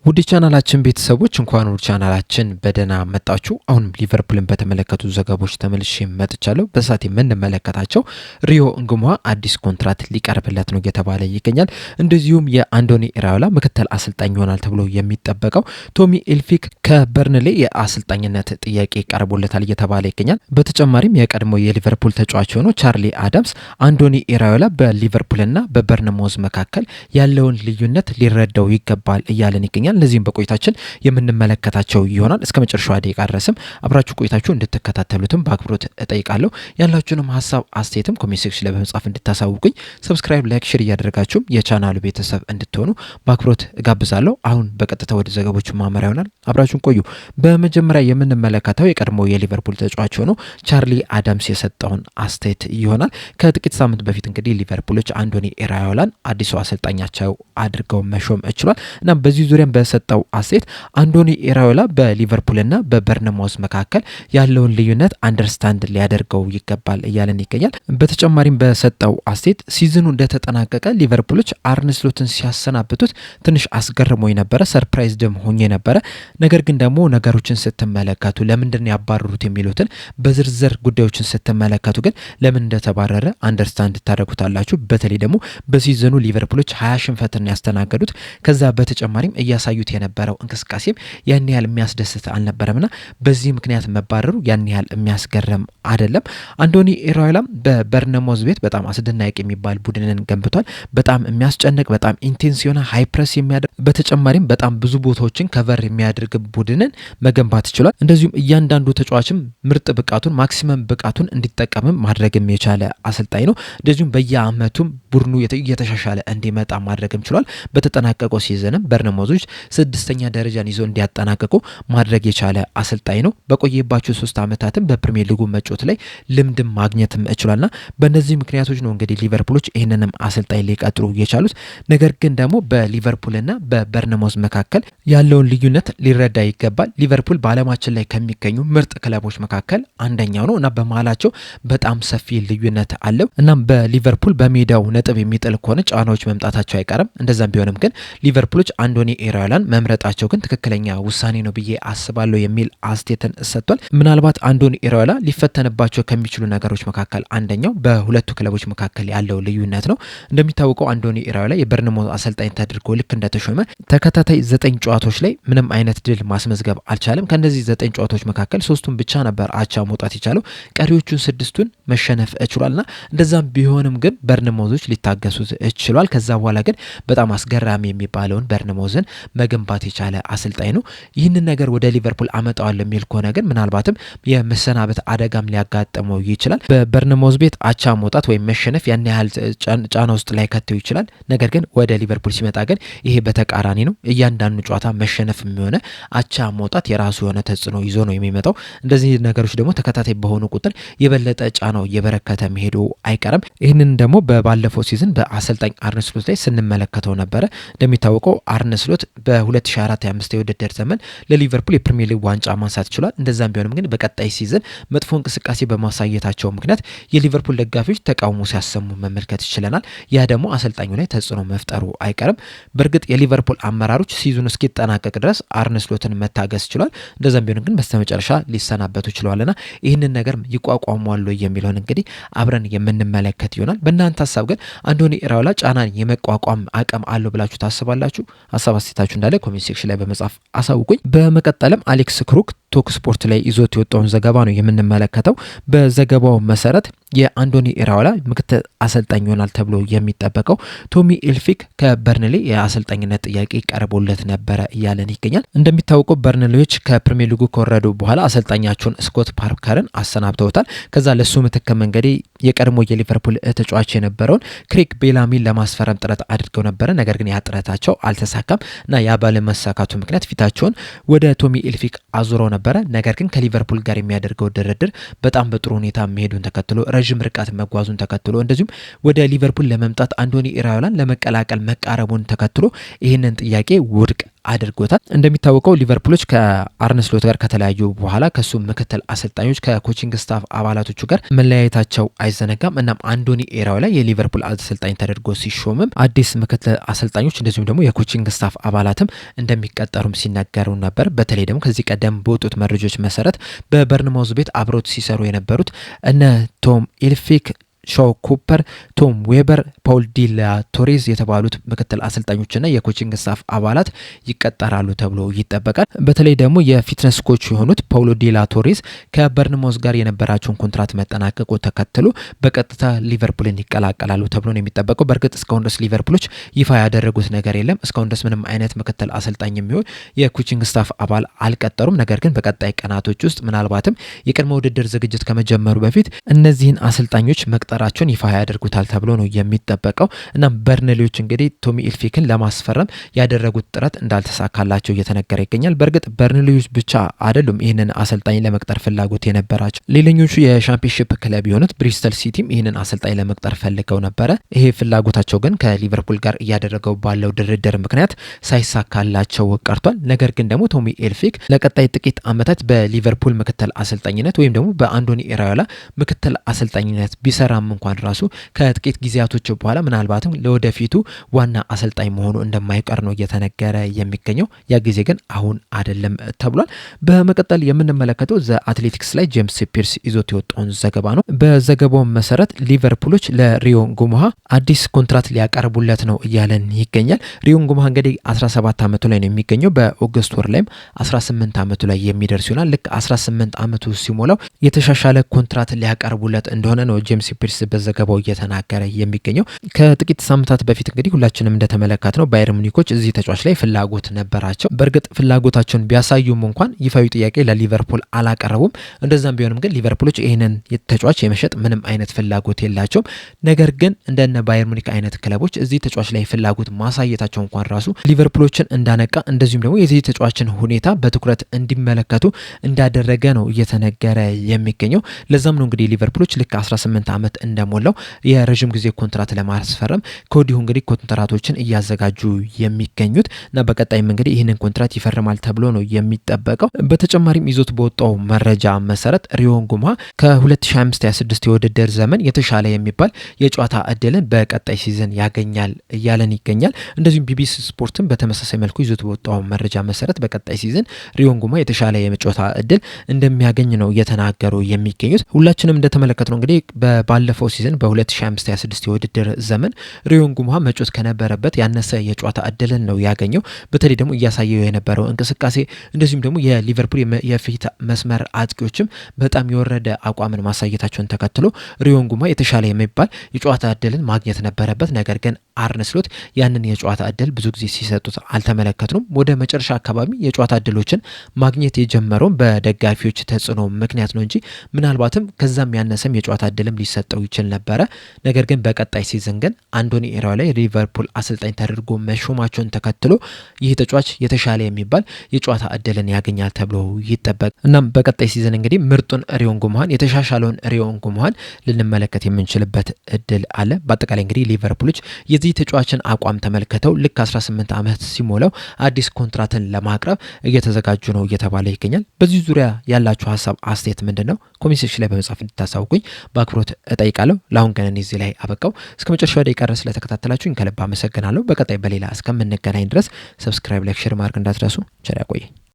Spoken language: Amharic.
ውድ ቻናላችን ቤተሰቦች እንኳን ወደ ቻናላችን በደህና መጣችሁ። አሁንም ሊቨርፑልን በተመለከቱ ዘገባዎች ተመልሼ መጥቻለሁ። በሳት የምንመለከታቸው ሪዮ እንግሟ አዲስ ኮንትራት ሊቀርብለት ነው እየተባለ ይገኛል። እንደዚሁም የአንዶኒ ኢራዮላ ምክትል አሰልጣኝ ይሆናል ተብሎ የሚጠበቀው ቶሚ ኤልፊክ ከበርንሌ የአሰልጣኝነት ጥያቄ ቀርቦለታል እየተባለ ይገኛል። በተጨማሪም የቀድሞ የሊቨርፑል ተጫዋች ሆኖ ቻርሊ አዳምስ አንዶኒ ኢራዮላ በሊቨርፑልና በበርንማውዝ መካከል ያለውን ልዩነት ሊረዳው ይገባል እያለን ይገኛል። ለዚህም በቆይታችን የምንመለከታቸው ይሆናል። እስከ መጨረሻው ደቂቃ ድረስም አብራችሁ ቆይታችሁ እንድትከታተሉትም በአክብሮት እጠይቃለሁ። ያላችሁንም ሀሳብ አስተያየትም ኮሜንት ሴክሽን ላይ በመጻፍ እንድታሳውቁኝ፣ ሰብስክራይብ፣ ላይክ፣ ሼር እያደረጋችሁም የቻናሉ ቤተሰብ እንድትሆኑ በአክብሮት እጋብዛለሁ። አሁን በቀጥታ ወደ ዘገቦቹ ማመሪያ ይሆናል። አብራችሁን ቆዩ። በመጀመሪያ የምንመለከተው የቀድሞ የሊቨርፑል ተጫዋች ሆኖ ቻርሊ አዳምስ የሰጠውን አስተያየት ይሆናል። ከጥቂት ሳምንት በፊት እንግዲህ ሊቨርፑሎች አንዶኒ ኢራዮላን አዲሱ አሰልጣኛቸው አድርገው መሾም ችሏል እና በዚህ ዙሪያም በሰጠው አስተያየት አንዶኒ ኢራዮላ በሊቨርፑልና በበርንማውዝ መካከል ያለውን ልዩነት አንደርስታንድ ሊያደርገው ይገባል እያለን ይገኛል። በተጨማሪም በሰጠው አስተያየት ሲዝኑ እንደተጠናቀቀ ሊቨርፑሎች አርነ ስሎትን ሲያሰናብቱት ትንሽ አስገርሞኝ ነበረ፣ ሰርፕራይዝድም ሆኜ ነበረ። ነገር ግን ደግሞ ነገሮችን ስትመለከቱ ለምንድን ያባረሩት የሚሉትን በዝርዝር ጉዳዮችን ስትመለከቱ ግን ለምን እንደተባረረ አንደርስታንድ ታደርጉታላችሁ። በተለይ ደግሞ በሲዝኑ ሊቨርፑሎች 20 ሽንፈትን ያስተናገዱት ከዛ በተጨማሪም እያሳዩት የነበረው እንቅስቃሴም ያን ያህል የሚያስደስት አልነበረምና በዚህ ምክንያት መባረሩ ያን ያህል የሚያስገርም አይደለም። አንዶኒ ኢራዮላም በበርንማውዝ ቤት በጣም አስደናቂ የሚባል ቡድንን ገንብቷል። በጣም የሚያስጨንቅ፣ በጣም ኢንቴንስ የሆነ ሃይ ፕሬስ የሚያደርግ በተጨማሪም በጣም ብዙ ቦታዎችን ከቨር የሚያደርግ ቡድንን መገንባት ይችላል። እንደዚሁም እያንዳንዱ ተጫዋችም ምርጥ ብቃቱን ማክሲመም ብቃቱን እንዲጠቀምም ማድረግም የቻለ አሰልጣኝ ነው። እንደዚሁም በየአመቱም ቡድኑ እየተሻሻለ እንዲመጣ ማድረግም ችሏል። በተጠናቀቀው ሲዝንም በርንማውዞች 6ኛ ደረጃን ይዞ እንዲያጠናቅቁ ማድረግ የቻለ አሰልጣኝ ነው። በቆየባቸው 3 አመታትም በፕሪሚየር ሊጉ መጫወት ላይ ልምድም ማግኘትም ችሏልና በእነዚህ ምክንያቶች ነው እንግዲህ ሊቨርፑሎች ይህንንም አሰልጣኝ ሊቀጥሩ የቻሉት። ነገር ግን ደግሞ በሊቨርፑልና በበርንማውዝ መካከል ያለውን ልዩነት ሊረዳ ይገባል። ሊቨርፑል በዓለማችን ላይ ከሚገኙ ምርጥ ክለቦች መካከል አንደኛው ነው እና በመሀላቸው በጣም ሰፊ ልዩነት አለው። እናም በሊቨርፑል በሜዳው ነጥብ የሚጥል ከሆነ ጫናዎች መምጣታቸው አይቀርም። እንደዛም ቢሆንም ግን ሊቨርፑሎች አንዶኒ ኢራዮላን መምረጣቸው ግን ትክክለኛ ውሳኔ ነው ብዬ አስባለሁ የሚል አስተያየትን ሰጥቷል። ምናልባት አንዶኒ ኢራዮላ ሊፈተንባቸው ከሚችሉ ነገሮች መካከል አንደኛው በሁለቱ ክለቦች መካከል ያለው ልዩነት ነው። እንደሚታወቀው አንዶኒ ኢራዮላ የበርንማውዝ አሰልጣኝ ተደርጎ ልክ እንደተሾመ ተከታታይ 9 ጨዋታዎች ላይ ምንም አይነት ድል ማስመዝገብ አልቻለም። ከነዚህ 9 ጨዋታዎች መካከል 3ቱን ብቻ ነበር አቻ መውጣት የቻለው፣ ቀሪዎቹን 6ቱን መሸነፍ ችሏልና እንደዛም ቢሆንም ግን በርንማውዞች ሊታገሱት ችሏል። ከዛ በኋላ ግን በጣም አስገራሚ የሚባለውን በርንማውዝን መገንባት የቻለ አሰልጣኝ ነው። ይህንን ነገር ወደ ሊቨርፑል አመጣዋለሁ የሚል ከሆነ ግን ምናልባትም የመሰናበት አደጋም ሊያጋጥመው ይችላል። በበርንማውዝ ቤት አቻ መውጣት ወይም መሸነፍ ያን ያህል ጫና ውስጥ ላይ ከተው ይችላል። ነገር ግን ወደ ሊቨርፑል ሲመጣ ግን ይሄ በተቃራኒ ነው። እያንዳንዱ ጨዋታ መሸነፍ የሚሆነ አቻ መውጣት የራሱ የሆነ ተጽዕኖ ይዞ ነው የሚመጣው። እንደዚህ ነገሮች ደግሞ ተከታታይ በሆኑ ቁጥር የበለጠ ጫናው እየበረከተ መሄዱ አይቀርም። ይህንን ደግሞ በባለፈው ሲዝን በአሰልጣኝ አርነ ስሎት ላይ ስንመለከተው ነበረ። እንደሚታወቀው አርነ ስሎት በ2024/25 የውድድር ዘመን ለሊቨርፑል የፕሪሚየር ሊግ ዋንጫ ማንሳት ችሏል። እንደዛም ቢሆንም ግን በቀጣይ ሲዝን መጥፎ እንቅስቃሴ በማሳየታቸው ምክንያት የሊቨርፑል ደጋፊዎች ተቃውሞ ሲያሰሙ መመልከት ይችላል። ያ ደግሞ አሰልጣኙ ላይ ተጽዕኖ መፍጠሩ አይቀርም። በእርግጥ የሊቨርፑል አመራሮች ሲዝኑ እስኪጠናቀቅ ድረስ አርነ ስሎትን መታገስ ችሏል። እንደዛም ቢሆንም ግን በስተመጨረሻ ሊሰናበቱ ችለዋልና ይህንን ነገር ይቋቋሟሉ የሚለውን እንግዲህ አብረን የምንመለከት ይሆናል። በእናንተ ሀሳብ ግን አንዶኒ ኢራዮላ ጫናን የመቋቋም አቅም አለው ብላችሁ ታስባላችሁ? ሀሳብ አስተያየታችሁ እንዳለ ኮሜንት ሴክሽን ላይ በመጻፍ አሳውቁኝ። በመቀጠልም አሌክስ ክሩክ ቶክ ስፖርት ላይ ይዞት የወጣውን ዘገባ ነው የምንመለከተው። በዘገባው መሰረት የአንዶኒ ኢራዮላ ምክትል አሰልጣኝ ይሆናል ተብሎ የሚጠበቀው ቶሚ ኤልፊክ ከበርንሌ የአሰልጣኝነት ጥያቄ ቀርቦለት ነበረ እያለን ይገኛል። እንደሚታወቀው በርንሌዎች ከፕሪሚየር ሊጉ ከወረዱ በኋላ አሰልጣኛቸውን ስኮት ፓርከርን አሰናብተውታል። ከዛ ለሱ ምትክ መንገዴ የቀድሞ የሊቨርፑል ተጫዋች የነበረውን ክሬግ ቤላሚን ለማስፈረም ጥረት አድርገው ነበረ። ነገር ግን ያ ጥረታቸው አልተሳካም እና ያ ባለመሳካቱ ምክንያት ፊታቸውን ወደ ቶሚ ኤልፊክ አዙረው ነበረ። ነገር ግን ከሊቨርፑል ጋር የሚያደርገው ድርድር በጣም በጥሩ ሁኔታ መሄዱን ተከትሎ ረዥም ርቀት መጓዙን ተከትሎ እንደዚሁም ወደ ሊቨርፑል ለመምጣት አንዶኒ ኢራዮላን ለመቀላቀል መቃረቡን ተከትሎ ይህንን ጥያቄ ውድቅ አድርጎታል። እንደሚታወቀው ሊቨርፑሎች ከአርነ ስሎት ጋር ከተለያዩ በኋላ ከሱ ምክትል አሰልጣኞች ከኮቺንግ ስታፍ አባላቶቹ ጋር መለያየታቸው አይዘነጋም። እናም አንዶኒ ኢራኦላ የሊቨርፑል አሰልጣኝ ተደርጎ ሲሾምም አዲስ ምክትል አሰልጣኞች እንደዚሁም ደግሞ የኮቺንግ ስታፍ አባላትም እንደሚቀጠሩም ሲነገሩ ነበር። በተለይ ደግሞ ከዚህ ቀደም በወጡት መረጃዎች መሰረት በበርንማውዝ ቤት አብሮት ሲሰሩ የነበሩት እነ ቶም ኢልፊክ፣ ሾው ኩፐር፣ ቶም ዌበር፣ ፓውል ዲላ ቶሬዝ የተባሉት ምክትል አሰልጣኞችና የኮቺንግ ስታፍ አባላት ይቀጠራሉ ተብሎ ይጠበቃል። በተለይ ደግሞ የፊትነስ ኮች የሆኑት ፓውሎ ዲላ ቶሬዝ ከበርንማውዝ ጋር የነበራቸውን ኮንትራት መጠናቀቁ ተከትሎ በቀጥታ ሊቨርፑልን ይቀላቀላሉ ተብሎ ነው የሚጠበቀው። በእርግጥ እስካሁን ድረስ ሊቨርፑሎች ይፋ ያደረጉት ነገር የለም። እስካሁን ድረስ ምንም አይነት ምክትል አሰልጣኝ የሚሆን የኮቺንግ ስታፍ አባል አልቀጠሩም። ነገር ግን በቀጣይ ቀናቶች ውስጥ ምናልባትም የቅድመ ውድድር ዝግጅት ከመጀመሩ በፊት እነዚህን አሰልጣኞች መቅጠራቸውን ይፋ ያደርጉታል ተብሎ ነው የሚጠበቀው። እና በርንሌዎች እንግዲህ ቶሚ ኢልፊክን ለማስፈረም ያደረጉት ጥረት እንዳልተሳካላቸው እየተነገረ ይገኛል። በእርግጥ በርንሌዎች ብቻ አይደሉም ይህንን አሰልጣኝ ለመቅጠር ፍላጎት የነበራቸው። ሌላኞቹ የሻምፒዮንሺፕ ክለብ የሆኑት ብሪስተል ሲቲም ይህንን አሰልጣኝ ለመቅጠር ፈልገው ነበረ። ይሄ ፍላጎታቸው ግን ከሊቨርፑል ጋር እያደረገው ባለው ድርድር ምክንያት ሳይሳካላቸው ቀርቷል። ነገር ግን ደግሞ ቶሚ ኢልፊክ ለቀጣይ ጥቂት ዓመታት በሊቨርፑል ምክትል አሰልጣኝነት ወይም ደግሞ በአንዶኒ ኢራኦላ ምክትል አሰልጣኝነት ቢሰራም እንኳን ራሱ ከጥቂት ጊዜያቶች በኋላ ምናልባትም ለወደፊቱ ዋና አሰልጣኝ መሆኑ እንደማይቀር ነው እየተነገረ የሚገኘው። ያ ጊዜ ግን አሁን አይደለም ተብሏል። በመቀጠል የምንመለከተው ዘ አትሌቲክስ ላይ ጄምስ ፒርስ ይዞት የወጣውን ዘገባ ነው። በዘገባው መሰረት ሊቨርፑሎች ለሪዮ ጉሙሃ አዲስ ኮንትራት ሊያቀርቡለት ነው እያለን ይገኛል። ሪዮ ጉሙሃ እንግዲህ 17 ዓመቱ ላይ ነው የሚገኘው። በኦገስት ወር ላይም 18 ዓመቱ ላይ የሚደርስ ይሆናል። ልክ 18 ዓመቱ ሲሞላው የተሻሻለ ኮንትራት ሊያቀርቡለት እንደሆነ ነው ጄምስ ፒርስ በዘገባው እየተናገረ የሚገኘው። ከጥቂት ሳምንታት በፊት እንግዲህ ሁላችንም እንደተመለከትነው ባየር ሙኒኮች እዚህ ተጫዋች ላይ ፍላጎት ነበራቸው። በእርግጥ ፍላጎታቸውን ቢያሳዩም እንኳን ይፋዊ ጥያቄ ለሊቨርፑል አላቀረቡም። እንደዛም ቢሆንም ግን ሊቨርፑሎች ይህንን ተጫዋች የመሸጥ ምንም አይነት ፍላጎት የላቸውም። ነገር ግን እንደነ ባየር ሙኒክ አይነት ክለቦች እዚህ ተጫዋች ላይ ፍላጎት ማሳየታቸው እንኳን ራሱ ሊቨርፑሎችን እንዳነቃ እንደዚሁም ደግሞ የዚህ ተጫዋችን ሁኔታ በትኩረት እንዲመለከቱ እንዳደረገ ነው እየተነገረ የሚገኘው። ለዛም ነው እንግዲህ ሊቨርፑሎች ልክ 18 ዓመት እንደሞላው የረዥም ጊዜ ኮንትራት ለማስፈረም ከወዲሁ እንግዲህ ኮንትራቶችን እያዘጋጁ የሚገኙት እና በቀጣይም እንግዲህ ይህንን ኮንትራት ይፈርማል ተብሎ ነው የሚጠበቀው። በተጨማሪም ይዞት በወጣው መረጃ መሰረት ሪዮ ጉሙሃ ከ2025/26 የውድድር ዘመን የተሻለ የሚባል የጨዋታ እድልን በቀጣይ ሲዝን ያገኛል እያለን ይገኛል። እንደዚሁም ቢቢሲ ስፖርትም በተመሳሳይ መልኩ ይዞት በወጣው መረጃ መሰረት በቀጣይ ሲዝን ሪዮ ጉሙሃ የተሻለ የጨዋታ እድል እንደሚያገኝ ነው እየተናገሩ የሚገኙት። ሁላችንም እንደተመለከትነው እንግዲህ ባለፈው ሲዝን በ2025/26 የውድድር ዘመን ሪዮ ጉሙሃ መጮት ከነበረበት ያነሰ የጨዋታ እድልን ነው ያገኘው። በተለይ ደግሞ እያሳየው የነበረው እንቅስቃሴ እንደዚሁም ደግሞ የሊቨርፑል የፊት መስመር አጥቂዎችም በጣም የወረደ አቋምን ማሳየታቸውን ተከትሎ ሪዮ ጉሙሃ የተሻለ የሚባል የጨዋታ እድልን ማግኘት ነበረበት። ነገር ግን አርነ ስሎት ያንን የጨዋታ እድል ብዙ ጊዜ ሲሰጡት አልተመለከትንም። ወደ መጨረሻ አካባቢ የጨዋታ እድሎችን ማግኘት የጀመረው በደጋፊዎች ተጽዕኖ ምክንያት ነው እንጂ ምናልባትም ከዛም ያነሰም የጨዋታ እድልም ሊሰጠው ይችል ነበረ። ነገር ግን በቀጣይ ሲዝን ግን አንዶኒ ኢራኦላ ሊቨርፑል አሰልጣኝ ተደርጎ መሾማቸውን ተከትሎ ይህ ተጫዋች የተሻለ የሚባል የጨዋታ እድልን ያገኛል ተብሎ ይጠበቅ። እናም በቀጣይ ሲዝን እንግዲህ ምርጡን ሪዮ ጉሙሃን የተሻሻለውን ሪዮ ጉሙሃን ልንመለከት የምንችልበት እድል አለ። በአጠቃላይ እንግዲህ ሊቨርፑሎች የዚህ ተጫዋችን አቋም ተመልክተው ልክ 18 ዓመት ሲሞላው አዲስ ኮንትራትን ለማቅረብ እየተዘጋጁ ነው እየተባለ ይገኛል። በዚህ ዙሪያ ያላችሁ ሀሳብ አስተያየት ምንድነው? ኮሜንት ሴክሽን ላይ በመጻፍ እንድታሳውቁኝ በአክብሮት እጠይቃለሁ። ለአሁን ግን እኔ እዚህ ላይ አበቃው። እስከ መጨረሻው ደቂቃ ድረስ ስለተከታተላችሁኝ ከልብ አመሰግናለሁ። በቀጣይ በሌላ እስከምንገናኝ ድረስ ሰብስክራይብ፣ ላይክ፣ ሼር ማድረግ እንዳትረሱ። ቸር ያቆየኝ።